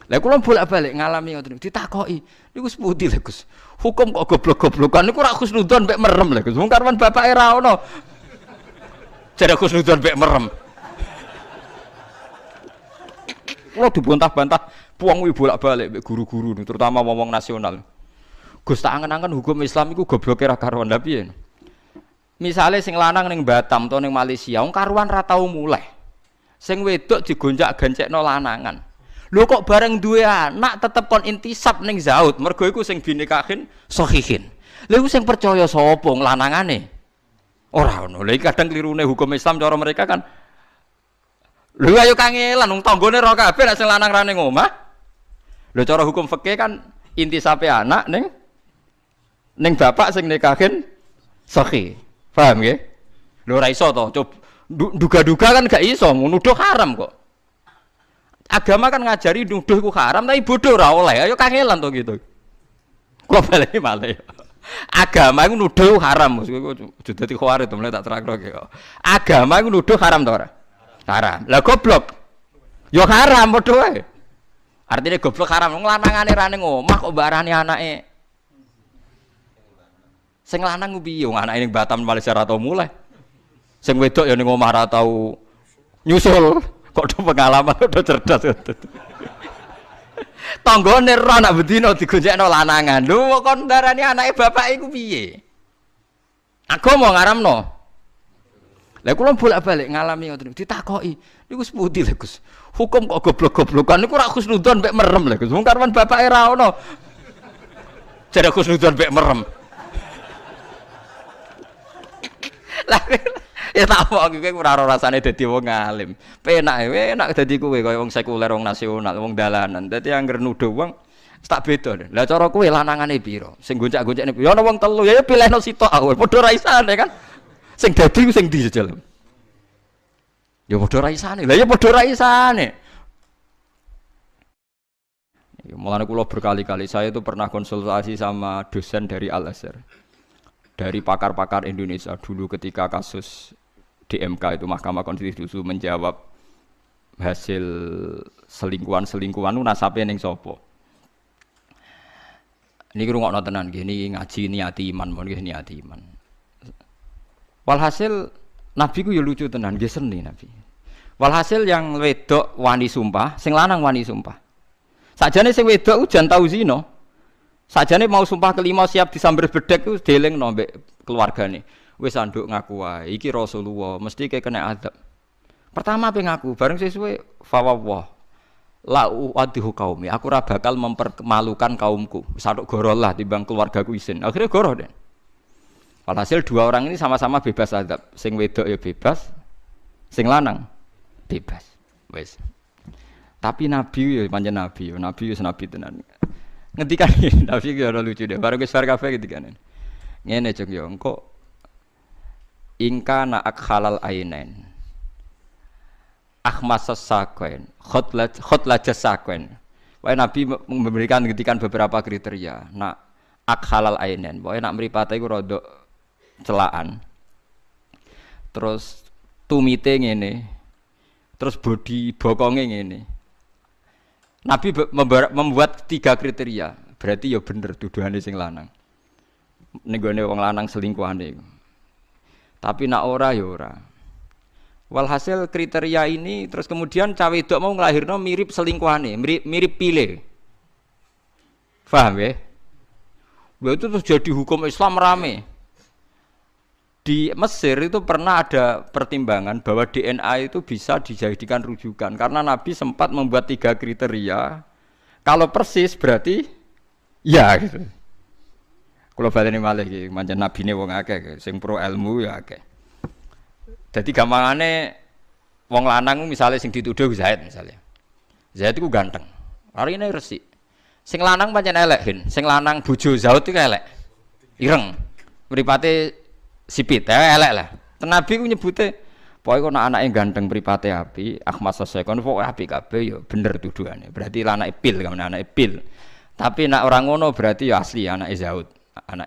Lah kula bolak-balik ngalami ngoten ditakoki. Niku sepundi lho Gus? Hukum kok goblok-goblokan niku ora husnudzon mek merem lho Gus. Wong karepan bapake ra ono. Jare husnudzon mek merem. Kula dibantah-bantah puang wi bolak-balik mek guru-guru terutama wong nasional. Gus tak angen-angen hukum Islam iku gobloke ra karuan lha piye? Misale sing lanang ning Batam utawa ning Malaysia wong karuan ra tau muleh. Sing wedok digonjak-gancekno lanangan. Lho kok bareng duwe anak tetep kon intisab ning zaud, mergo iku sing binikahin sahihin. Lha iku sing percaya sapa lanangane? Ora ono. Lha iki kadang klirune hukum Islam cara mereka kan. Lho ayo kangelan wong tanggane ora kabeh nek sing lanang ra ning omah. Lho cara hukum fikih kan intisabe anak ning bapak sing nikahin sahih. Paham nggih? Lho ora iso to. Duga-duga kan gak iso, nuduh haram kok. Agama kan ngajari nuduh iku haram tapi bodoh ora oleh. Ayo kangelan to gitu. Kok baleni malih. Agama iku nuduh haram. Iku dadi khawarit to mulai tak terangno iki kok. Agama iku nuduh haram to ora? Haram. Lah goblok. Ya haram padha wae. Artine goblok haram wong lanangane ra ning omah kok mbarani anake. Sing lanang ku piye wong anake ning Batam Malaysia ra tau mulai. Sing wedok ya ning omah ra tau nyusul. Kok do pengalaman do cerdas. Tanggane ora nak bedino digonjekno lanangan. Lho kok ndarani anake bapak iku piye? Agama ngaramno. Lah kula bolak-balik ngalami ngoten ditakoki. Niku sepundi lho Gus? Hukum kok goblok-goblokan niku ora husnudzon mek merem lho Gus. Wong karepan bapake ra ono. Jare husnudzon mek merem. Lah ya tak apa kowe ora ora rasane dadi wong alim. Penak dadi kowe kaya wong sekuler, wong nasional, wong dalanan. Dadi anggere nuduh wong tak beda. Lah cara kowe lanangane pira? Sing goncak-goncekne pira? Ya ana wong telu ya pilihno sitok awal. Padha ra isane kan. Sing dadi sing ndi jajal. Ya padha ra isane. Lah ya padha ra isane. Ya mulane kula berkali-kali saya itu pernah konsultasi sama dosen dari Al-Azhar. Dari pakar-pakar Indonesia dulu ketika kasus DMK itu Mahkamah Konstitusi menjawab hasil selingkuhan nasabe ning sapa. Niki rungokno tenan nggih niki ngaji niati iman mon nggih niati iman. Walhasil Nabi ku ya lucu tenan nggih seni Nabi. Walhasil yang wedok wani sumpah, sing lanang wani sumpah. Sakjane sing wedok jan tau zina. Sakjane mau sumpah kelima siap disamber bedek ku delingno mbek keluargane. Wis anduk ngaku wae iki Rasulullah mesti kena adab. Pertama pe ngaku bareng sesuwe fawwah la uadhihu qaumi aku ora bakal mempermalukan kaumku. Wis anduk goro lah timbang keluargaku isin. Akhirnya goro den. Walhasil dua orang ini sama-sama bebas adab. Sing wedok ya bebas, sing lanang bebas. Wis. Tapi Nabi ya pancen Nabi wis Nabi tenan. Ngendikan Nabi ki ora lucu deh. Bareng wis bar kabeh ngendikan. Ngene jeng yo engko ingka na akhalal ainain akhmasas sakwen khotla jasakwen. Wae Nabi memberikan ngendikan beberapa kriteria. Nak akhalal ainain, wae nak mripate iku rada celaan. Terus tumite ngene. Terus bodi bokonge ngene. Nabi membuat 3 kriteria. Berarti ya bener tuduhane sing lanang. Ning gone wong lanang selingkuhane. Tapi nak ora ya ora. Walhasil kriteria ini terus kemudian cawe wedok mau nglahirno mirip selingkuhane, mirip pile. Paham ya? Itu terus jadi hukum Islam rame. Di Mesir itu pernah ada pertimbangan bahwa DNA itu bisa dijadikan rujukan karena Nabi sempat membuat 3 kriteria. Kalau persis berarti ya gitu. Kalau baleni malih iki pancen nabine wong akeh sing pro ilmu ya akeh. Dadi gampangane wong lanang misalnya sing dituduh Zaid misalnya. Zaid iku ganteng. Arine resik. Sing lanang pancen elek, sing lanang bojo Zaid iku elek. Ireng. Mripate sipit elek lah. Nabi ku nyebute pokoke ana anake ganteng mripate apik, akhmas sasekon pokoke apik kabeh ya bener tuduhane. Berarti anake pil kan anake pil. Tapi nek ora ngono berarti ya asli anake Zaid. Anak.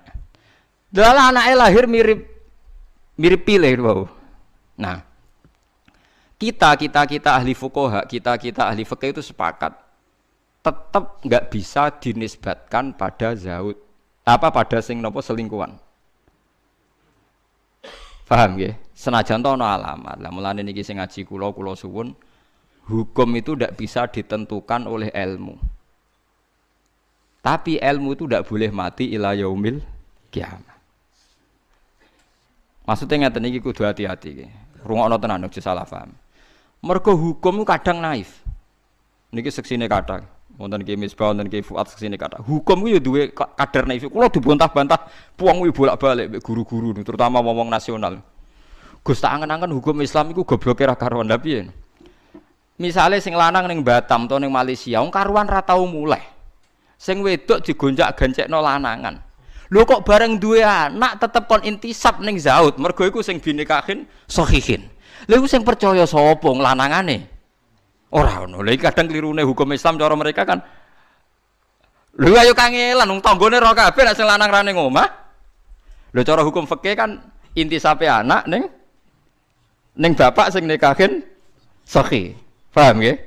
Dalah anake lahir mirip pile wau. Nah, kita ahli fuqaha, kita ahli fikih itu sepakat. tetap nggak bisa dinisbatkan pada zaud apa pada sing nopo selingkuhan. Paham nggih? Senajan to ana alamat. Lah mulane niki sing ngaji kula suwun hukum itu tidak bisa ditentukan oleh ilmu. Tapi ilmu itu tidak boleh mati ila yaumil kiamah. Maksudnya ngeten iki kudu hati-hati iki. Rungokno tenan aja salah paham. Mergo hukum kadang naif. Niki seksine kadang wonten Ki Misbah wonten Ki Fuad seksine kadang. Hukum ku yo duwe kadar naif. Kula dibantah-bantah puang kuwi bolak-balik mek guru-guru terutama wong nasional. Gus tak angen-angen hukum Islam iku gobloke ra karuan lha piye. Misale sing lanang ning Batam to ning Malaysia wong karuan ra tau muleh. Sing wedok digonjak-gancekno lanangan. Lho kok bareng duwe anak tetep kon intisab ning zaud, mergo iku sing binikahin sahihin. Lha iku sing percaya sapa lanangane? Ora ono. Lha iki kadang klirune hukum Islam cara mereka kan. Lho ayo kangelan wong tanggane ora kabeh nek sing lanang ra ning omah. Lho cara hukum fikih kan intisabe anak ning bapak sing nikahin sahih. Paham nggih?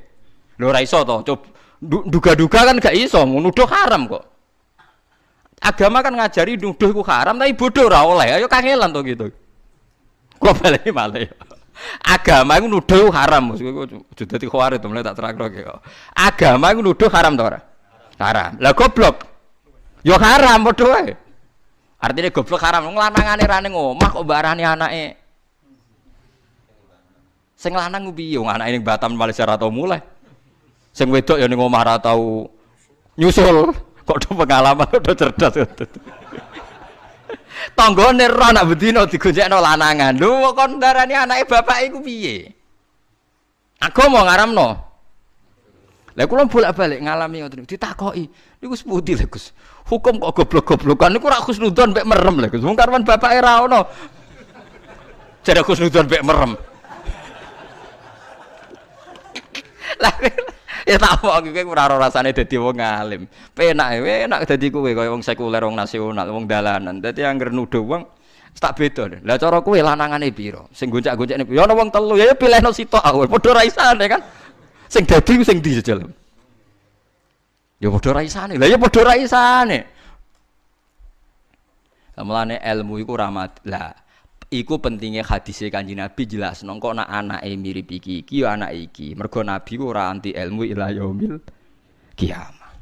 Lho ora iso to. Duga-duga kan gak iso, nuduh haram kok. Agama kan ngajari nuduh ku haram, tapi bodoh ora oleh. Ayo kangelan to gitu. Kok balik malih. Agama iku nuduh haram, maksudku dadi khawarij to mulai tak terangno kok. Agama iku nuduh haram to ora? Haram. Lah goblok. Yo haram padha wae. Artine goblok haram, wong lanangane ra ning omah kok mbarani anake. Sing lanang ku piye wong anake ning Batam Malaysia ra tau mulai. Sing wedok ya ning omah ra tau nyusul. Kok do pengalaman kok do cerdas. Tanggane ora nak bedino digonjekno lanangan. Lho kok ndarani anake bapake iku piye? Agama ngaramno. Lah kula bolak-balik ngalami ngoten ditakoki. Niku sepundi lho Gus? Hukum kok goblok-goblokan niku ora khusnudon mek merem lho Gus. Wong karepan bapake ra ono. Jare khusnudon mek merem. Lah ya tak apa kowe ora ora rasane dadi wong alim. Penak dadi kowe kaya wong sekuler, wong nasional, wong dalanan. Dadi anggere nuduh wong tak beda. Lah cara kowe lanangane pira? Sing goncak-goncekne ya ana wong telu ya pilihno sitok awal. Padha ra isane kan. Sing dadi ku sing ndi jejal. Ya padha ra isane. Lah ya padha ra isane. Mulane ilmu iku rahmat. Lah iku pentingnya hadise Kanjeng Nabi jelas kok nak anake mirip iki ya anak iki. Mergo Nabi ku ora anti ilmu ila yaumil kiamah.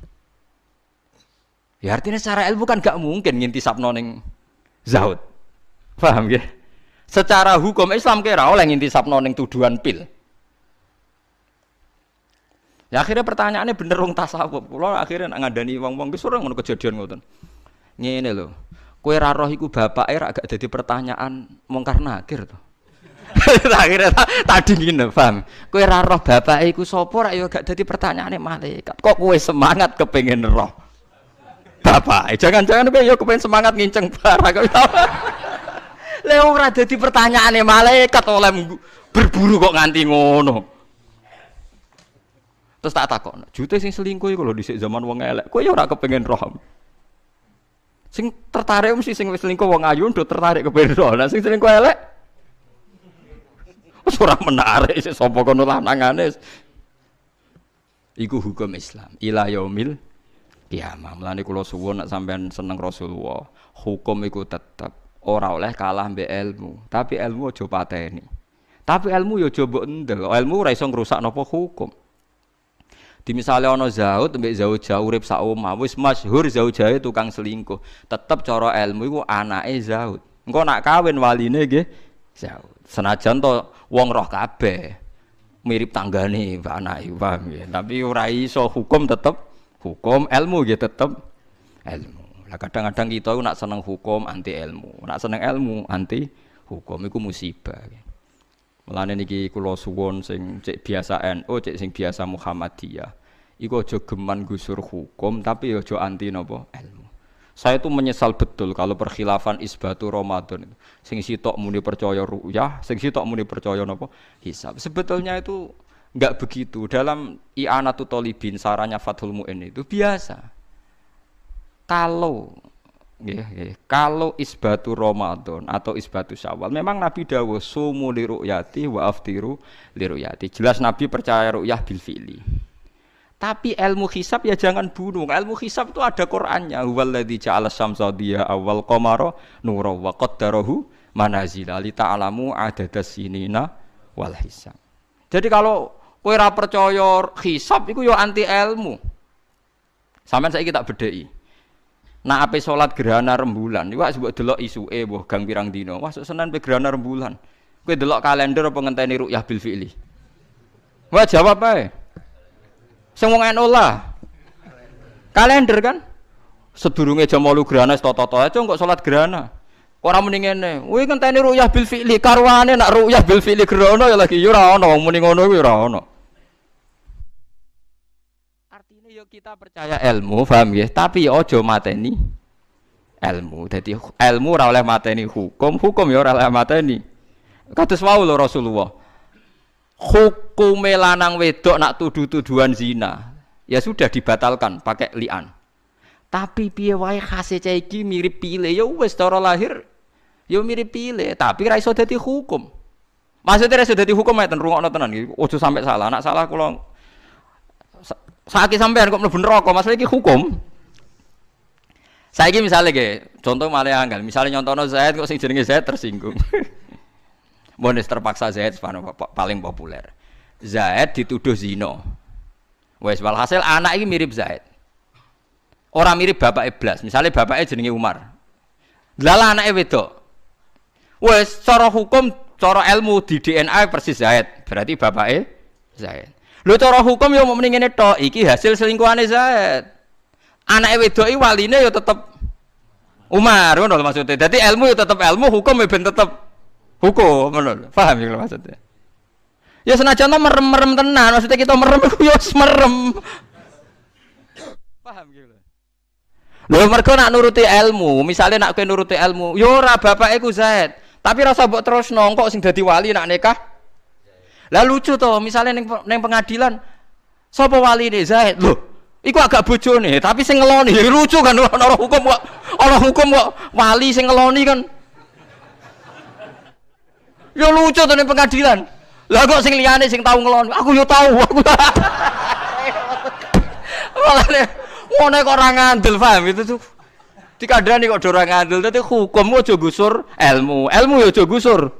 Ya artinya secara ilmu kan gak mungkin ngintisapno ning zaud. Paham nggih? Secara hukum Islam kira oleh ngintisapno ning tuduhan pil. Ya akhirnya pertanyaannya bener wong tasawuf. Kula akhirnya ngandani wong-wong wis ora ngono kejadian ngoten. Ngene lho. Kowe ra roh iku bapake ra gak dadi pertanyaan mungkar nakir to. Akhirnya tak dingin paham. Kowe ra roh bapake iku sapa ra ya gak dadi pertanyaane malaikat. Kok kowe semangat kepengin roh bapake? Jangan-jangan kowe ya kepengin semangat nginceng barang. Lha ora dadi pertanyaane malaikat oleh berburu kok nganti ngono. Terus tak takon, jute sing selingkuh iku lho dhisik zaman wong elek. Kowe ya ora kepengin roh. Sing tertarik mesti sing wis selingkuh wong ayu ndo tertarik kepengin roh. Lah sing selingkuh elek wis ora menarik sik sapa kono lanangane. Iku hukum Islam. Ila yaumil kiamah. Mulane kula suwun nek sampean seneng Rasulullah, hukum iku tetep ora oleh kalah mbek ilmu. Tapi ilmu aja pateni. Tapi ilmu ya aja mbok endel. Ilmu ora iso ngrusak napa hukum. Di misalnya ana zaud mbek zauja urip sak omah wis masyhur zaujae tukang selingkuh, tetep cara ilmu iku anake zaud. Engko nak kawin waline nggih zaud. Senajan to wong roh kabeh mirip tanggane mbak anake, paham nggih. Tapi ora iso hukum tetep hukum, ilmu nggih tetep ilmu. Lah kadang-kadang kita iku nak seneng hukum anti ilmu, nak seneng ilmu anti hukum iku musibah. Mulane niki kula suwun sing cek biasa NU, cek sing biasa Muhammadiyah. Iku aja geman gusur hukum tapi aja anti napa ilmu. Saya itu menyesal betul kalau perkhilafan isbatu Ramadan itu. Sing sitok muni percaya ru'yah, sing sitok muni percaya napa hisab. Sebetulnya itu enggak begitu. Dalam I'anatul Thalibin sarannya Fathul Mu'in itu biasa. Kalau isbatu Ramadan atau isbatu Syawal memang Nabi dawuh sumu li ru'yati wa aftiru li ru'yati. Jelas Nabi percaya ru'yah bil fi'li. Tapi ilmu hisab ya jangan bunuh. Ilmu hisab itu ada Qur'annya. Huwallazi ja'ala syamsa diya awal qamara nura wa qaddarahu manazila li ta'lamu adadas sinina wal hisab. Jadi kalau kowe ora percaya hisab iku ya anti ilmu. Sampeyan saiki tak bedheki. Nak ape salat gerhana rembulan, iku mbok delok isuke mbah gang pirang dina. Wah, Senin pe gerhana rembulan. Kowe delok kalender apa ngenteni ru'yah bil fi'li? Wah, jawab ae. Sing wong NU lah. Kalender kan? Sedurunge jam 8 gerhana toto-toto aja kok salat gerhana. Ora muni ngene. Kuwi ngenteni ru'yah bil fi'li karwane nak ru'yah bil fi'li gerhana ya lagi ya ora ono wong muni ngono kuwi ora ono. Artine yo kita percaya ilmu, paham ya? Tapi ya aja mateni ilmu. Dadi ilmu ora oleh mateni hukum, hukum ya ora oleh mateni. Kados wau lho Rasulullah. Hukume lanang wedok nak tuduh-tuduhan zina ya sudah dibatalkan pakai li'an. Tapi piye wae khase cah iki mirip pile ya wis cara lahir ya mirip pile tapi ra iso dadi hukum. Maksudnya ra iso dadi hukum meten rungokno tenan iki ojo sampai salah. Nak salah kula saiki sampean kok mlebu neraka masalah iki hukum. Saiki misale nggih contoh malih anggal misale nyontono Zaid kok sing jenenge Zaid tersinggung. Bonus terpaksa Zaid paling populer. Zaid dituduh zina. Wes walhasil anak iki mirip Zaid. Ora mirip bapak Iblas. Misalnya bapaknya jenenge Umar. Lala anake wedok. Wes cara hukum, cara ilmu di DNA persis Zaid. Berarti bapaknya Zaid. Lho cara hukum yo mending ngene tok, iki hasil selingkuhane Zaid. Anake wedok iki waline yo tetep Umar, ngono lho maksudnya. Dadi ilmu yo tetep ilmu, hukum yo ben tetep hukum, bener, paham ya maksudnya? Ya senajan merem-merem tenan, maksudnya kita merem, ya merem. Paham gitu? Lho mergo nak nuruti ilmu, misalnya nak kowe nuruti ilmu, ya ora bapake ku Zaid, tapi rasa mbok terusno kok sing dadi wali nak nikah. Lah lucu to, misalnya ning pengadilan, sapa waline Zaid? Lho, iku agak bojone, tapi sing ngeloni, lucu kan ana hukum kok wali sing ngeloni kan. Ya lucu to ning pengadilan. Lah kok sing liyane sing tau ngelon. Aku yo tau. Walane ngono kok ora ngandel, paham itu tuh. Dikandani kok ora ngandel, dadi hukum aja gusur ilmu. Ilmu yo aja gusur.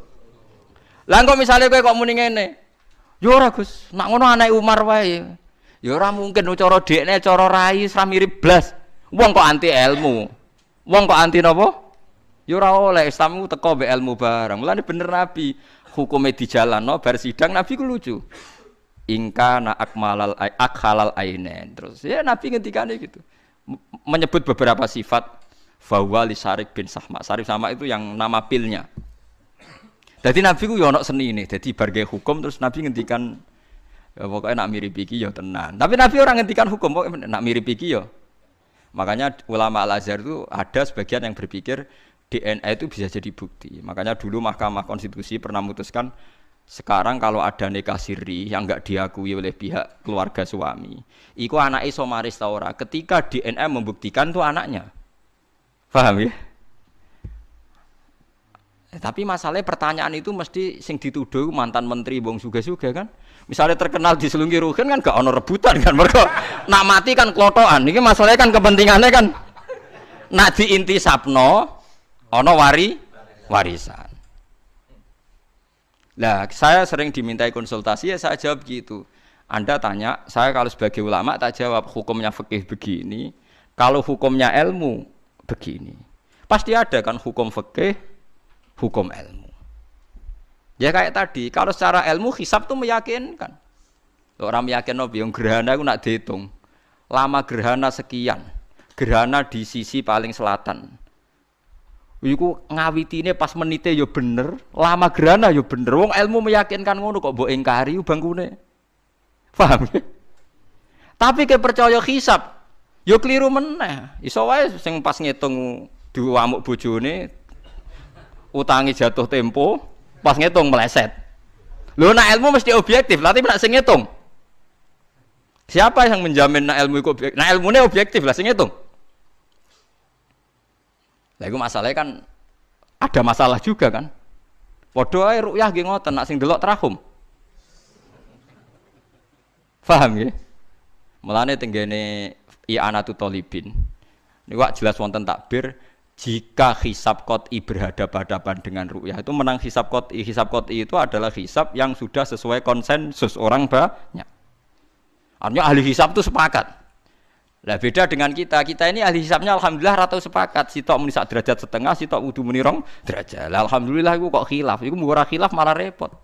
Lah kok misale kowe kok muni ngene. Yo ora Gus, nak ngono anake Umar wae. Ya ora mungkin cara dekne cara rai ra mirip blas. Wong kok anti ilmu. Wong kok anti napa? Ya ora oleh Islam ku teko mbek ilmu barang. Mulane bener Nabi hukume dijalanno bar sidang Nabi ku lucu. Ingka na akhalal ainen. Terus ya Nabi ngendikane gitu. Menyebut beberapa sifat bahwa li Syarif bin Sahma. Syarif sama itu yang nama pilnya. Jadi Nabi ku ya ono senine. Jadi bar hukum terus Nabi ngendikan ya pokoknya nak mirip iki ya tenan. Tapi Nabi orang ngendikan hukum pokoknya nak mirip iki ya. Makanya ulama Al-Azhar itu ada sebagian yang berpikir DNA itu bisa jadi bukti. Makanya dulu Mahkamah Konstitusi pernah memutuskan sekarang kalau ada nikah siri yang enggak diakui oleh pihak keluarga suami, iku anake iso maris ta ora ketika DNA membuktikan itu anaknya. Paham ya? Tapi masalahnya pertanyaan itu mesti sing dituduh mantan menteri wong sugih-sugih kan. Misalnya terkenal diselungi Ruhin kan gak ono rebutan kan. Mergo nak mati kan klotokan. Iki masalahnya kan kepentingannya kan nak diintisapno ono warisan. Nah, saya sering dimintai konsultasi ya saya jawab gitu. Anda tanya, saya kalau sebagai ulama tak jawab hukumnya fikih begini, kalau hukumnya ilmu begini. Pasti ada kan hukum fikih, hukum ilmu. Ya kayak tadi, kalau secara ilmu hisab tuh meyakinkan. Orang meyakinkan yang gerhana itu nak dihitung. Lama gerhana sekian. Gerhana di sisi paling selatan. Iku ngawitine pas menite yo bener, lama gerhana yo bener. Wong ilmu meyakinkan ngono kok mbok ingkari bangkune. Paham ya? Tapi ke percaya hisab yo keliru meneh. Iso wae sing pas ngitung diwamuk bojone utangi jatuh tempo, pas ngitung meleset. Lho nek ilmu mesti objektif, tapi nek sing ngitung siapa yang menjamin nek ilmu iku objektif? Nek ilmune objektif lah sing ngitung. Lah iku masalahnya kan ada masalah juga kan. Padha ae ru'yah nggih ngoten, nak sing delok trahum. Paham nggih? Mulane tenggene i'anatu thalibin. Niku jelas wonten takbir jika hisab qot'i berhadapan-hadapan dengan ru'yah itu menang hisab qot'i. Hisab qot'i itu adalah hisab yang sudah sesuai konsensus orang banyak. Artinya ahli hisab itu sepakat. Lah beda dengan kita ini ahli hisabnya alhamdulillah rata sepakat. Sitok muni sak derajat setengah, sitok kudu muni 2 derajat. Lah alhamdulillah iku kok khilaf. Iku ora khilaf malah repot.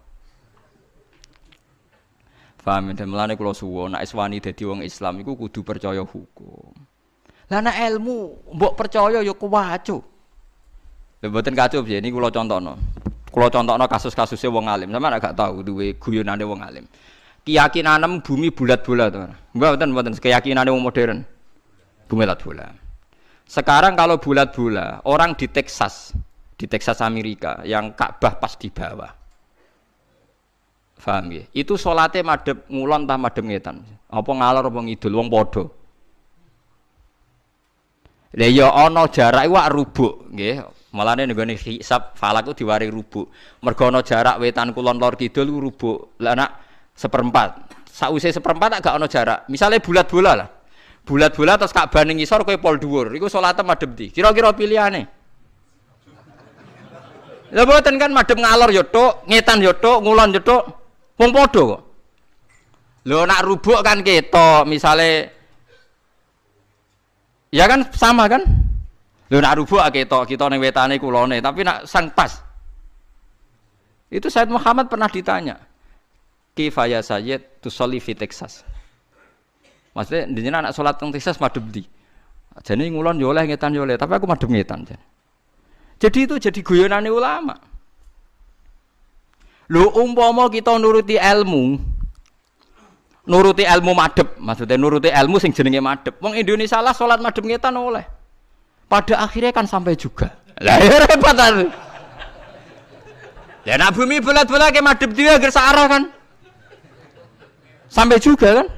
Paham ya, mulane kula suwun nek wani dadi wong Islam iku kudu percaya hukum. Lah nek ilmu mbok percaya ya kuwaco. Lha mboten kacup ya niku kula contohno. Kula contohno kasus-kasusé wong alim. Sampeyan gak tahu duwe guyonane wong alim. Keyakinan bumi bulat-bulat to. Mboten keyakinane wong modern. Bumi bulat-bulat. Sekarang kalau bulat-bulat, orang di Texas Amerika yang Ka'bah pas di bawah. Paham ya? Itu salate madhep ngulon ta madhep ngetan. Apa ngalor apa ngidul wong padha. Lah ya ana jarak iku rubuk nggih. Malane nggone hisab falak ku diwari rubuk. Mergo ana jarak wetan kulon lor kidul ku rubuk. Lah nek seperempat. Sakwise seperempat gak ana jarak. Misale bulat-bola lah. Bulat-bola terus Ka'bah ning ngisor kowe pol dhuwur. Iku salate madhep ndi? Kira-kira pilihane. Lah mboten kan madhep ngalor ya tok, ngetan ya tok, ngulon ya tok. Wong padha kok. Lho nak rubuk kan ketok, misale ya kan sama kan? Lho nak rubuk ketok, kita ning wetane kulone, tapi nak sang pas. Itu Said Muhammad pernah ditanya. Kifaya Sayyid tusolli fi Texas. Maksudnya jenengan anak salat teng Texas madhep ndi? Jane ngulon yo oleh ngetan yo oleh, tapi aku madhep ngetan. Jadi itu jadi guyonane ulama. Lho umpama kita nuruti ilmu madhep, maksudnya nuruti ilmu sing jenenge madhep. Wong Indonesia lah salat madhep ngetan oleh. Pada akhirnya kan sampai juga. Lah ya repot kan. Ya nak bumi bulat-bulat ke madhep dia agar searah kan. Sampai juga kan.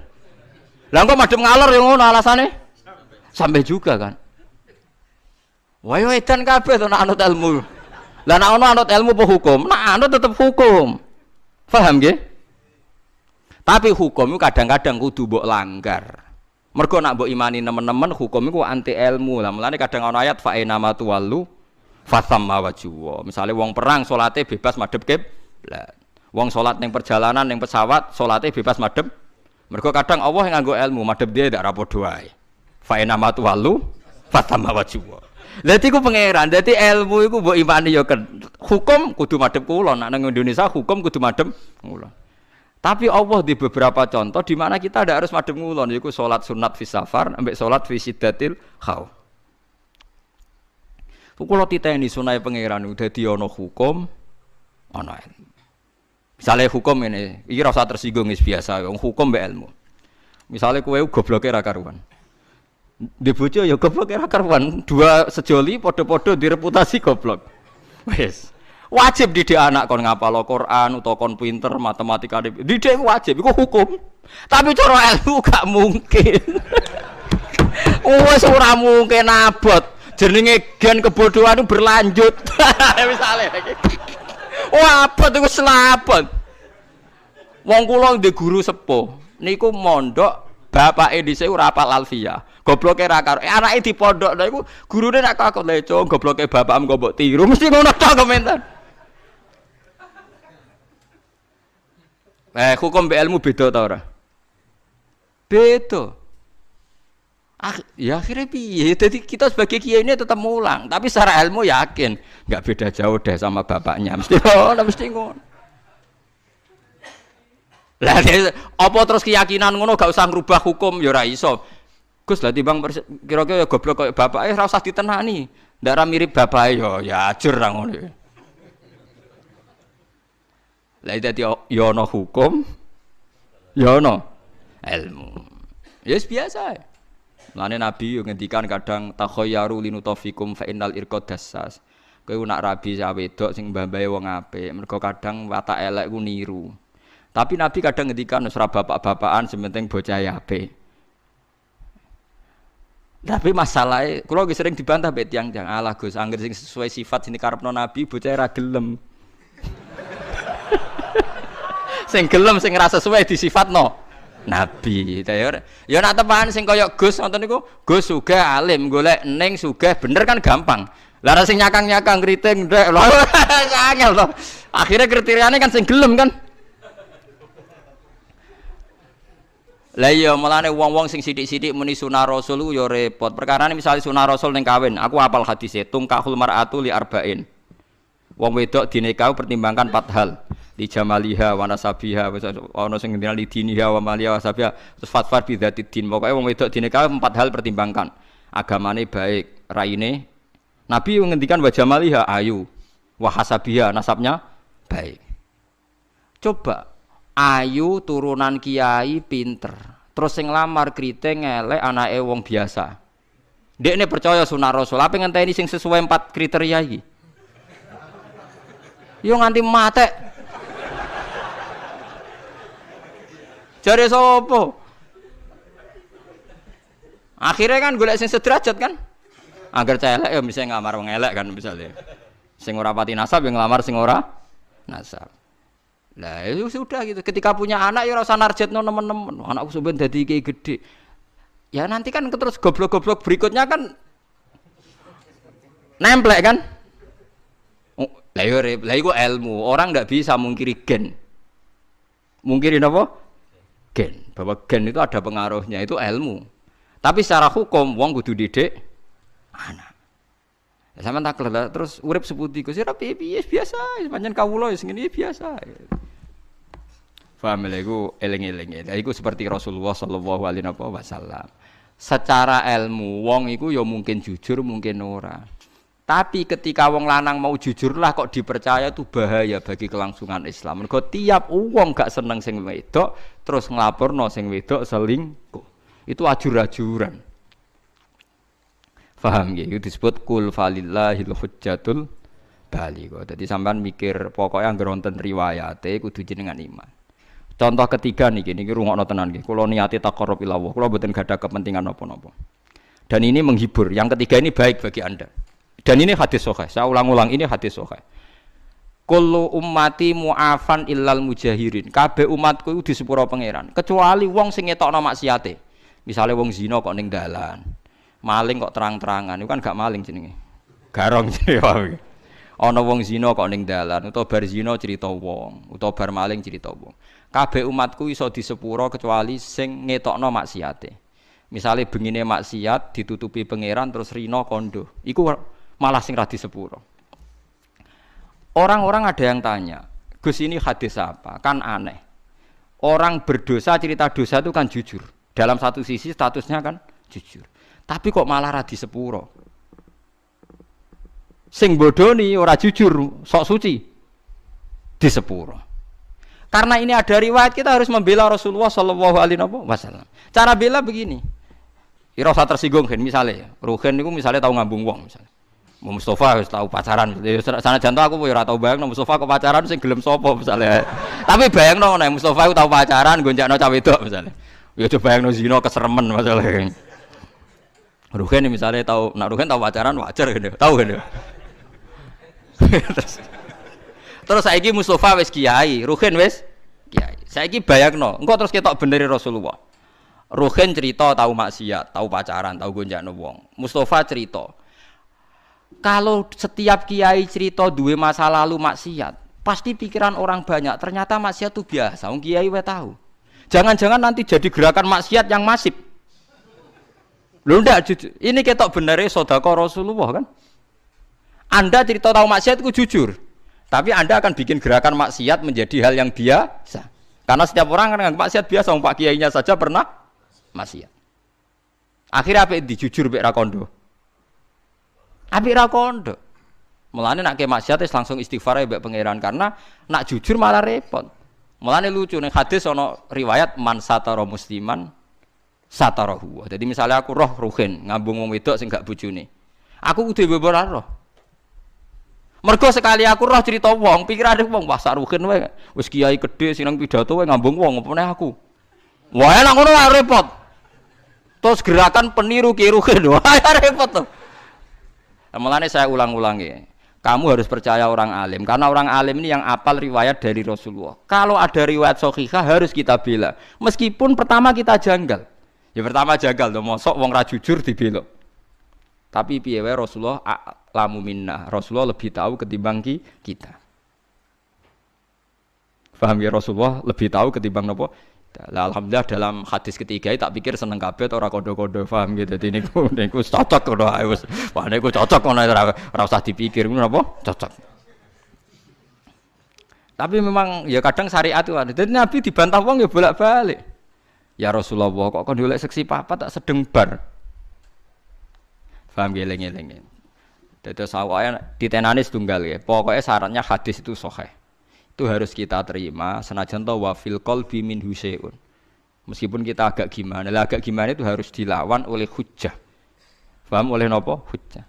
Lah kok madhep ngalor yang ngono alasane? Sampai juga kan. Wah yo edan kabeh to nak anut ilmu. Lah nek ana anut ilmu apa hukum? Nek anut tetep hukum. Paham nggih? Tapi hukum itu kadang-kadang kudu mbok langgar. Mergo nek mbok imani nemen-nemen hukum iku anti ilmu. Lah mulane kadang ana ayat fa inama tuwallu fasamma wajhu. Misale wong perang salate bebas madhep kiblat. Wong salat ning perjalanan ning pesawat salate bebas madhep. Mergo kadang Allah nganggo ilmu madhep dia ndak rapodo wae. Fa inama tuwallu fasamma wajhu. Dadi ku pangeran, dadi ilmu iku mbok imani ya hukum kudu madhep kulon. Nek nang Indonesia hukum kudu madhep kulon. Tapi Allah di beberapa contoh di mana kita tidak harus madhep kulon, yaiku salat sunat fi safar ambek salat fi siddatil khauf. Kula titeni sunai pangeran dadi ana hukum, ana ilmu. Misale hukum ini, iki ora usah tersinggung wis biasa, hukum mbek ilmu. Misale kowe gobloke ra karuan. Di bojo ya goblok era karuan, dua sejoli podo-podo direputasi goblok. Wes. Wajib didik anak kon ngapal Al-Qur'an utawa kon pinter matematika. Didik wajib iku hukum. Tapi cara ilmu gak mungkin. Wes ora mungkin abot. Jenenge gen kebodohan itu berlanjut. Misale iki. Wah, abot iku selabot. Wong kula ndek guru sepuh. Niku mondok bapake dhisik ora hafal alfiyah. Gobloke ra karo anake di pondok lha iku gurune nak kok leco gobloke bapakmu kok mbok tiru mesti ngono tok komentar. Hukum mbek ilmu beda ta ora? Beda. Ya akhirnya piye? Jadi kita sebagai kiai ini tetap mulang, tapi secara ilmu yakin enggak beda jauh deh sama bapaknya. Mesti ngono. Lah apa terus keyakinan ngono gak usah ngrubah hukum ya ora iso. Gus lah timbang kira-kira ya goblok koyo bapake ora usah ditenani. Ndak ra mirip bapake ya ajur ra ngono. Lah dadi ya ana hukum ya ana ilmu. Ya biasa. Lane Nabi yo ngendikan kadang takhayyaru linutafikum fa innal irqad dassas. Kowe nak rabi sak wedok sing mbambahe wong apik, mergo kadang watak elek ku niru. Tapi Nabi kadang ngendikan wis ora bapak-bapakan sementing bocah apik. Tapi masalahnya, kalau sering dibantah mbek tiyang-tiyang, alah Gus, angger sing sesuai sifat sing karepno Nabi bocah ora gelem. Sing gelem sing ora sesuai disifatno Nabi. Ya nak tepaan sing kaya Gus ngoten niku, Gus sugih alim, golek ning sugih bener kan gampang. Lah sing nyakang-nyakang kriting ndek lho. Angel to. Akhire kriteriane kan sing gelem kan. Lah iya mulane wong-wong sing sithik-sithik muni sunah rasul ku ya repot. Perkarane misale sunah rasul ning kawin, aku apal hadise tungkahul mar'atu li arba'in. Wong wedok dinikahi pertimbangkan 4 hal. Li jamaliha wa nasabiha ana sing ngendina li diniha wa maliha wa sabiha terus fatfar bi dzatid. Pokoke wong wedok dinikahi 4 hal pertimbangkan. Agamane baik, raine. Nabi ngendikan wa jamaliha ayu, wa hasabiha nasabnya baik. Coba ayu turunan kiai pinter terus sing lamar kriting elek anake wong biasa ndekne percaya sunah rasul apa ngenteni sing sesuai 4 kriteria iki yo nganti mate jare sapa akhirnya kan golek sing sederajat kan agar celek ya bisa ngamar wong elek kan misalnya sing ora pati nasab yang ngelamar sing ora nasab. Lah itu sudah gitu. Ketika punya anak ya ora usah narjetno nemen-nemen. Anakku sampean dadi iki gede. Ya nanti kan terus goblok-goblok berikutnya kan nemplek kan? Oh, lah iku ilmu. Orang ndak bisa mungkiri gen. Mungkiri apa? Gen. Bahwa gen itu ada pengaruhnya, itu ilmu. Tapi secara hukum wong kudu didik anak. Ya sampean tak kelah terus urip seputi Gus ora piye biasa, pancen kawula ya sing ngene biasa. Paham lha iku eling-eling. Lah iku seperti Rasulullah sallallahu alaihi wasallam. Secara ilmu wong iku ya mungkin jujur, mungkin ora. Tapi ketika wong lanang mau jujurlah kok dipercaya itu bahaya bagi kelangsungan Islam. Mergo tiap wong gak seneng sing wedok terus nglaporno sing wedok selingkuh. Itu ajur-ajuran. Paham nggih? Itu disebut kul falillahil hujjatul baligha. Dadi sampean mikir pokoke anggere wonten riwayate kudu jenengan iman. Contoh ketiga niki rungokno tenan nggih. Kula niate taqarrub ila Allah. Kula mboten gadah kepentingan napa-napa. Dan ini menghibur. Yang ketiga ini baik bagi Anda. Dan ini hadis sahih. Saya ulang-ulang ini hadis sahih. Kullu ummati mu'afan illal mujahirin. Kabeh umatku iku disepuro pangeran, kecuali wong sing ngetokno maksiate. Misale wong zina kok ning dalan. Maling kok terang-terangan, itu kan gak maling jenenge. Garong jenenge. Ana wong zina kok ning dalan, utawa bar zina cerita wong, utawa bar maling cerita wong. Kabeh umatku iso disepuro kecuali sing ngetokno maksiate. Misale bengine maksiat ditutupi pangeran terus rina kondo. Iku malah sing ra disepuro. Orang-orang ada yang tanya, Gus ini hadis apa? Kan aneh. Orang berdosa cerita dosa itu kan jujur. Dalam satu sisi statusnya kan jujur. Tapi kok malah ra disepuro. Sing bodoni ora jujur, sok suci disepuro. Karena ini ada riwayat kita harus membela Rasulullah sallallahu alaihi wasallam. Cara bela begini. Ira usah tersinggung kan misalnya, Ruhin niku misalnya tahu ngambung wong misalnya. Mustafa wis tahu pacaran. Sana jantung aku ora tau bayangno Mustafa kok pacaran sing gelem sapa misalnya. Tapi bayangno nek Mustafa tahu pacaran gonjakno cah wedok misalnya. Ya coba bayangno zina keseremen masalahnya. Ruhin misalnya tahu, nak Ruhin tahu pacaran wajar kan? Tahu kan? Terus saiki Mustafa wis kiai, Ruhin wis kiai. Saiki bayangno, engko terus ketok beneri Rasulullah. Ruhin cerita tahu maksiat, tahu pacaran, tahu gonjakno wong. Mustafa cerita. Kalau setiap kiai cerita duwe masa lalu maksiat, pasti pikiran orang banyak ternyata maksiat itu biasa. Wong kiai wae tahu. Jangan-jangan nanti jadi gerakan maksiat yang masif. Lho ndak jujur. Ini ketok benere sedekah Rasulullah kan? Anda cerita tahu maksiat itu jujur. Tapi Anda akan bikin gerakan maksiat menjadi hal yang biasa. Karena setiap orang kan nganggap maksiat biasa, wong Pak Kiainya saja pernah maksiat. Akhirnya apa dijujur mek ra kondo? Apik ra kondo. Mulane nak ke maksiat wis langsung istighfar mbek pangeran karena nak jujur malah repot. Mulane lucu ning hadis ana riwayat man satara musliman satarahu. Jadi misalnya aku roh Ruhin ngambung wong wedok sing gak bojone. Aku kudu mbebora roh. Mergo sekali aku roh cerita wong, pikirane wong wah sak Ruhin wae wis kiai gedhe sing nang pidato wae ngambung wong apa meneh aku. Wah enak ngono wae repot. Terus gerakan peniru Ki Ruhin. Wah repot to. Mulane saya ulang-ulangi. Kamu harus percaya orang alim, karena orang alim ini yang apal riwayat dari Rasulullah. Kalau ada riwayat sahihah harus kita bela. Meskipun pertama kita janggal. Ya pertama janggal, mosok wong ra jujur dibela. Tapi piye wae Rasulullah a'lamu minna. Rasulullah lebih tahu ketimbang kita. Paham ya, Rasulullah lebih tahu ketimbang napa? Alhamdulillah dalam hadis ketiga tak pikir seneng kabeh ora kodo-kodo, paham gitu. Dadi niku cocok kono ae wis. Wah niku cocok kono ora usah dipikir ngono apa? Cocok. Tapi memang ya kadang syariat itu ada. Jadi Nabi dibantah wong ya bolak-balik. Ya Rasulullah kok kon golek seksi papat tak sedeng bar. Paham geleng-geleng. Dadi sawaya ditenani setunggal ya. Pokoknya syaratnya hadis itu sahih. Itu harus kita terima senajan to wa fil qalbi min husain. Meskipun kita agak gimana, agak gimana itu harus dilawan oleh hujjah. Paham oleh napa? Hujjah.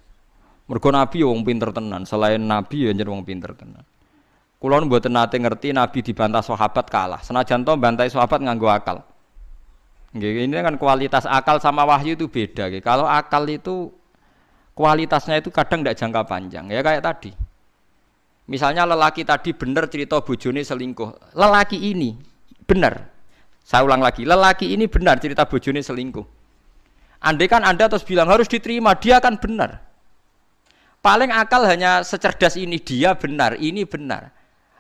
Mergo Nabi wong pinter tenan, selain Nabi ya njen wong pinter tenan. Kula mboten nate ngerti Nabi dibantah sahabat kalah. Senajan to bantai sahabat nganggo akal. Nggih, ini kan kualitas akal sama wahyu itu beda. Kalau akal itu kualitasnya itu kadang tidak jangka panjang. Ya kayak tadi. Misalnya lelaki tadi benar cerita bojone selingkuh. Lelaki ini benar. Saya ulang lagi, lelaki ini benar cerita bojone selingkuh. Andai kan Anda terus bilang harus diterima, dia akan benar. Paling akal hanya secerdas ini, dia benar, ini benar.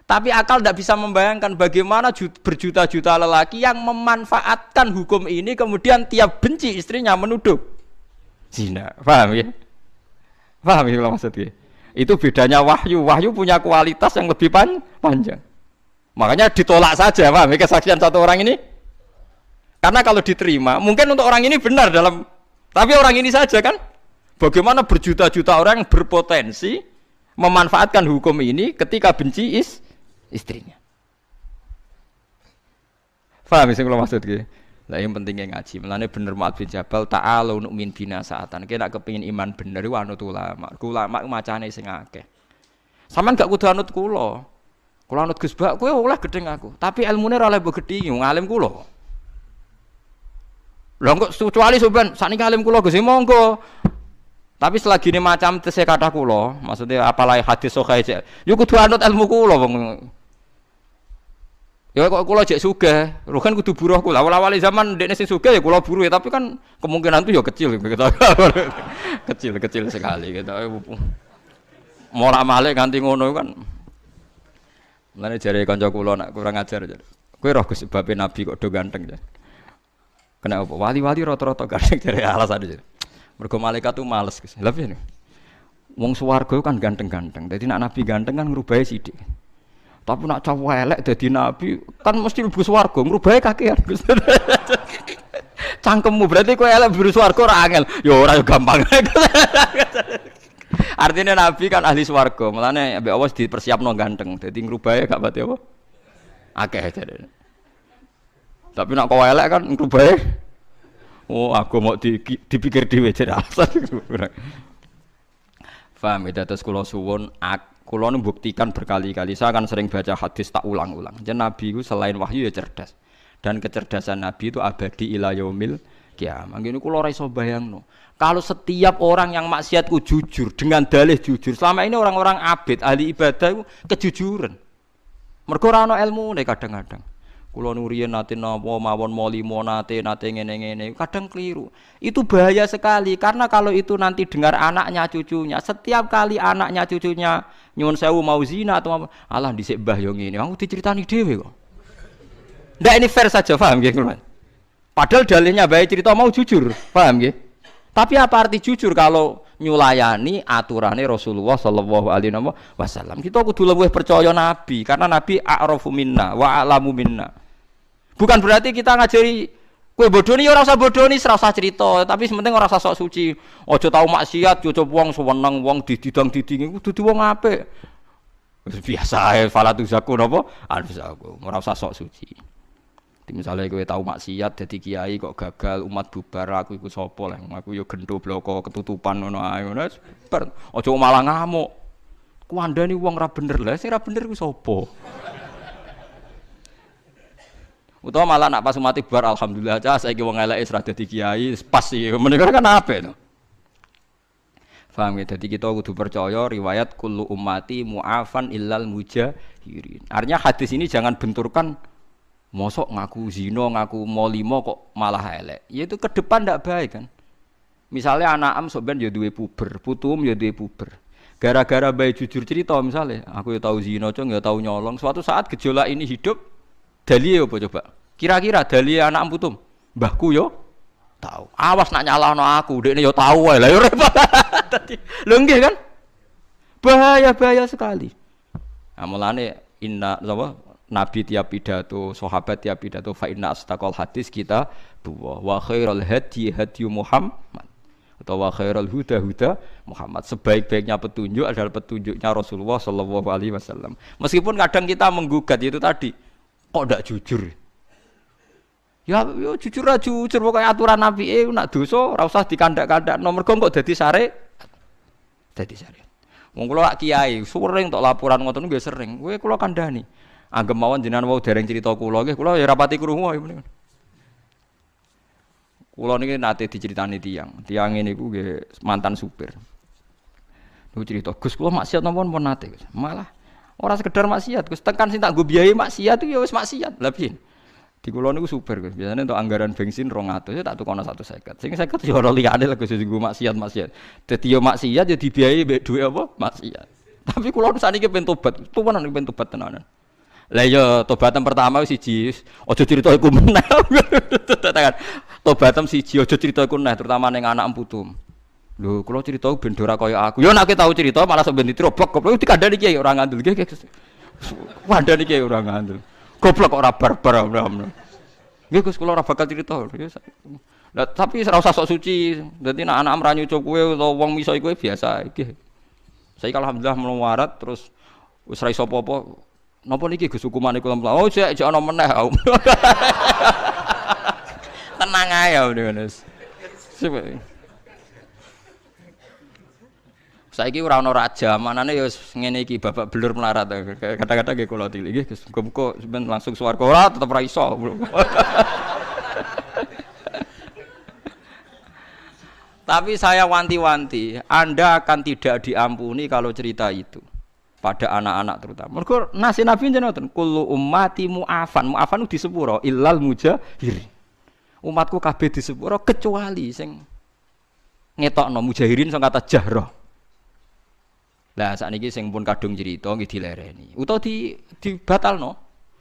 Tapi akal tidak bisa membayangkan bagaimana berjuta-juta lelaki yang memanfaatkan hukum ini kemudian tiap benci istrinya menuduh zina. Paham ya? Paham ya maksudnya? Itu bedanya wahyu. Wahyu punya kualitas yang lebih panjang. Makanya ditolak saja, paham? Kesaksian satu orang ini. Karena kalau diterima, mungkin untuk orang ini benar dalam, tapi orang ini saja kan. Bagaimana berjuta-juta orang yang berpotensi memanfaatkan hukum ini ketika benci istrinya. Paham sih kalau maksudnya? Lah yang pentingnya ngaji. Mulane bener Mu'adz bin Jabal ta'alu nu'min bina saatan. Kita kepengin iman bener iku anut ulama. Ulama macane sing akeh. Sampeyan gak kudu anut kula. Kula anut Gus Bak, kowe oleh gedeng aku. Tapi ilmune ora oleh mbok gedhi, wong alim kula. Lah kok kecuali sampean sakniki alim kula Gus, monggo. Tapi selagi ini macam tese kata kula, maksudnya apalagi hadis sahih, yo kudu anut ilmu kula wong. Ya kok kula jek sugih, lho kan kudu buruh kula. Awal-awal zaman ndekne sing sugih ya kula buruh ya, tapi kan kemungkinan itu ya kecil gitu. Kecil sekali gitu. Molak-malik ganti ngono kan. Mulane jare kanca kula nak kurang ajar. Kowe roh Gus babe Nabi kok do ganteng ya. Kena apa? Wali-wali rata-rata ganteng jare alasane. Mergo malaikat tuh males Gus. Lha piye? Wong swarga kan ganteng-ganteng. Dadi nak Nabi ganteng kan ngrubahi sithik. Tapi nak cowok elek dadi nabi kan mesti mlebu swarga, ngrubahe kakean. Cangkemmu berarti kowe elek mlebu swarga ora angel. Ya ora gampang. Artinya nabi kan ahli swarga, mulane ambek Allah dipersiapno ganteng. Dadi ngrubahe gak pati apa? Akeh jare. Tapi nak kowe elek kan ngrubahe oh aku mau dipikir dhewe jare alasan. Paham ya, terus kula suwun kula nu buktikan berkali-kali. Saya akan sering baca hadis tak ulang-ulang. Jadi Nabi itu selain wahyu ya cerdas. Dan kecerdasan Nabi itu abadi ila yaumil kiamah. Ngene kula ora iso bayangno. Kalau setiap orang yang maksiatku jujur dengan dalih jujur. Selama ini orang-orang abid, ahli ibadah itu kejujuran. Mergo ora ana ilmune kadang-kadang. Kula nuriyen nate napa mawon molimo nate ngene-ngene kadang keliru. Itu bahaya sekali karena kalau itu nanti dengar anaknya cucunya, setiap kali anaknya cucunya nyuwun sewu mau zina atau alah dhisik mbah yo ngene, aku diceritani dhewe kok. Ndak ini fair saja, paham nggih kula. Padahal dalilnya baik cerita mau jujur, paham nggih? Tapi apa arti jujur kalau nyulayani aturane Rasulullah sallallahu alaihi wasallam? Kita kudu luwih percaya Nabi karena Nabi a'rafu minna wa a'lamu minna. Bukan berarti kita ngajari kowe bodoni ora usah bodoni, ora usah cerita, tapi penting ora usah sok suci. Aja tau maksiat, aja wong seneng wong dididang-didingi kudu wong apik. Wis biasa ae falatu zaku napa? Anfusaku. Ora usah sok suci. Misalnya kowe tau maksiat dadi kiai kok gagal umat bubar, aku iku sapa lah. Aku ya gendho bloko ketutupan ngono ae ngono. Aja malah ngamuk. Kuandani wong ra bener. Lah sing ra bener iku sapa? Utawa malah nak pas mati bubar alhamdulillah aja saiki wong eleke wis ra dadi kiai pas iki menika kan apik to. Paham ya? Jadi kita kudu percaya riwayat kullu ummati mu'afan illal mujahirin. Artinya hadis ini jangan benturkan mosok ngaku zina, ngaku molimo kok malah elek. Ya itu ke depan ndak baik kan. Misalnya anak am sok ben ya duwe puber, putum ya duwe puber. Gara-gara bayi jujur cerita misalnya, aku ya tahu zina, cong ya tahu nyolong. Suatu saat gejolak ini hidup, dalile apa coba? Kira-kira dalile anak am putum, mbahku yo tahu. Awas nak nyalahno aku, dekne yo tahu wae. Lah yo repot. Dadi lho nggih kan? Bahaya sekali. Nah, mulane inna apa nabi tiap pidato, sahabat tiap pidato fa inna astaqal hadis kita wa khairul hadi hadi Muhammad atau wa khairul huda huda Muhammad. Sebaik-baiknya petunjuk adalah petunjuknya Rasulullah sallallahu alaihi wasallam. Meskipun kadang kita menggugat itu tadi, kok ndak jujur? Ya yo jujur aja jujur pokoke aturan Nabi nak dosa ora usah dikandak-kandak nomor kok dadi syariat. Dadi syariat. Wong kula kiai sering tok laporan ngoten nggih sering. Kowe kula kandhani. Anggep mawon jenengan wau dereng crita kula nggih kula ya rapati krungu ya menika. Kula niki nate diceritani tiyang. Tiyang niku nggih mantan supir. Niku cerita, Gus kula maksiat napa pun nate. Malah ora sekedar maksiat, Gus tekan sing tak nggo biayai maksiat itu ya wis maksiat. Lah piye? Di kula niku super Gus. Biasane untuk anggaran bensin 200 ya tak tukono 150. Sing 50 ya ora liyane lho Gus nggo maksiat. Dadi yo maksiat ya dibiayai mbek dhuwit apa? Maksiat. Tapi kula sakniki pengen tobat. Tuwanan pengen tobat tenanan. Lah ya tobatan pertama siji, aja crita iku meneh. Tobatan siji aja crita iku meneh, terutama ning anak putum. Lho, kula crita ben ora kaya aku. Ya nek tau crita malah sok ben ditrobok goblok dikandani kiai ora ngandel. Nggih. Kandani kiai ora ngandel. Goblok kok ora barbar ora. Nggih Gus kula ora bakal crita. Lah tapi ora usah sok suci. Dadi nek anak ra nyucuk kowe utawa wong miso kowe biasa iki. Saiki alhamdulillah melawarat terus wis ra iso apa-apa. Napa niki Gus hukumane kula? Oh jek ana meneh. Tenang ae ya Mas. Saiki ora ana raja, manane ya ngene iki babak belur melarat. Kata-kata nggih kula tilih nggih Gus. Muga-muga sampeyan langsung swarga ora tetep ra iso. Tapi saya wanti-wanti, Anda akan tidak diampuni kalau cerita itu pada anak-anak terutama. Mergo nasi Nabi jenengan kullu ummati mu'afan. Mu'afan di sepuro illal mujahirin. Umatku kabeh di sepuro kecuali sing ngetokno mujahirin sing kata jahroh. Lah sakniki sing pun kadung cerita nggih dilereni. Utawa dibatalno.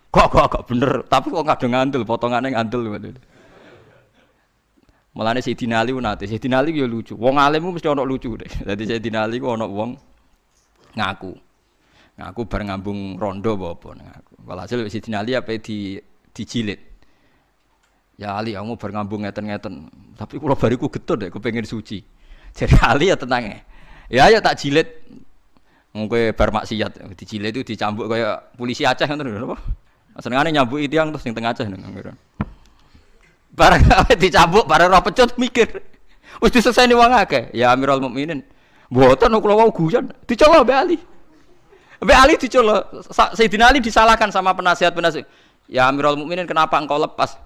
Kok bener, tapi kok kadung ngandel, potongane ngandel ngoten. Mulane Sayyidina Ali nate, Sayyidina Ali yo lucu. Wong alim mesti ana lucu deh. Dadi Sayyidina Ali ku ana wong ngaku bar ngambung rondo apa ngaku. Walhasil Sayyidina Ali ape dijilid. Ya Ali kamu bar ngambung ngeten-ngeten. Tapi kula bariku getun deh kepengin suci. Jadi Ali ya tenang ya tak jilid. Mungkin bar maksiat dijilid itu dicambuk kaya polisi Aceh ngoten lho apa. Senengane nyambuki tiyang terus ning tengah Aceh ngono. Barang dicambuk bareng ora pecut mikir. Wis diseseni wong akeh. Ya Amirul Mukminin. Mboten kula wau guyon. Dicolok mbek Ali. Mbek Ali dicolok. Sayyidina Ali disalahkan sama penasihat-penasihat. Ya Amirul Mukminin kenapa engkau lepas?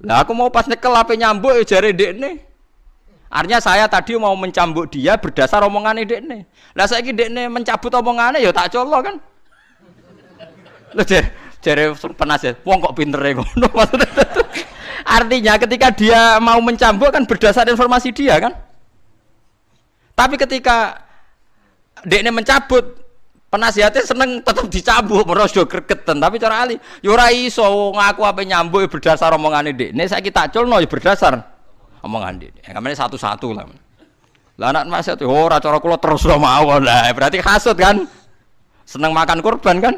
Lah aku mau pas nyekel ape nyambuk ya jare ndekne. Artinya saya tadi mau mencambuk dia berdasar omongane dekne. Lah saiki dekne mencabut omongane ya tak colok kan. Lho jare penasihat, wong kok pintere ngono maksudnya. Artinya ketika dia mau mencambuk kan berdasar informasi dia kan. Tapi ketika dekne mencabut penasihatnya seneng tetap dicambuk meros do gregeten tapi cara Ali ya ora iso ngaku ape nyambuk berdasar omongane dekne saiki tak culno ya berdasar omongan dekne. Kamane satu-satu lah. Lah anak nasihat ora cara kula terus mawon lah berarti hasud kan. Seneng makan korban kan.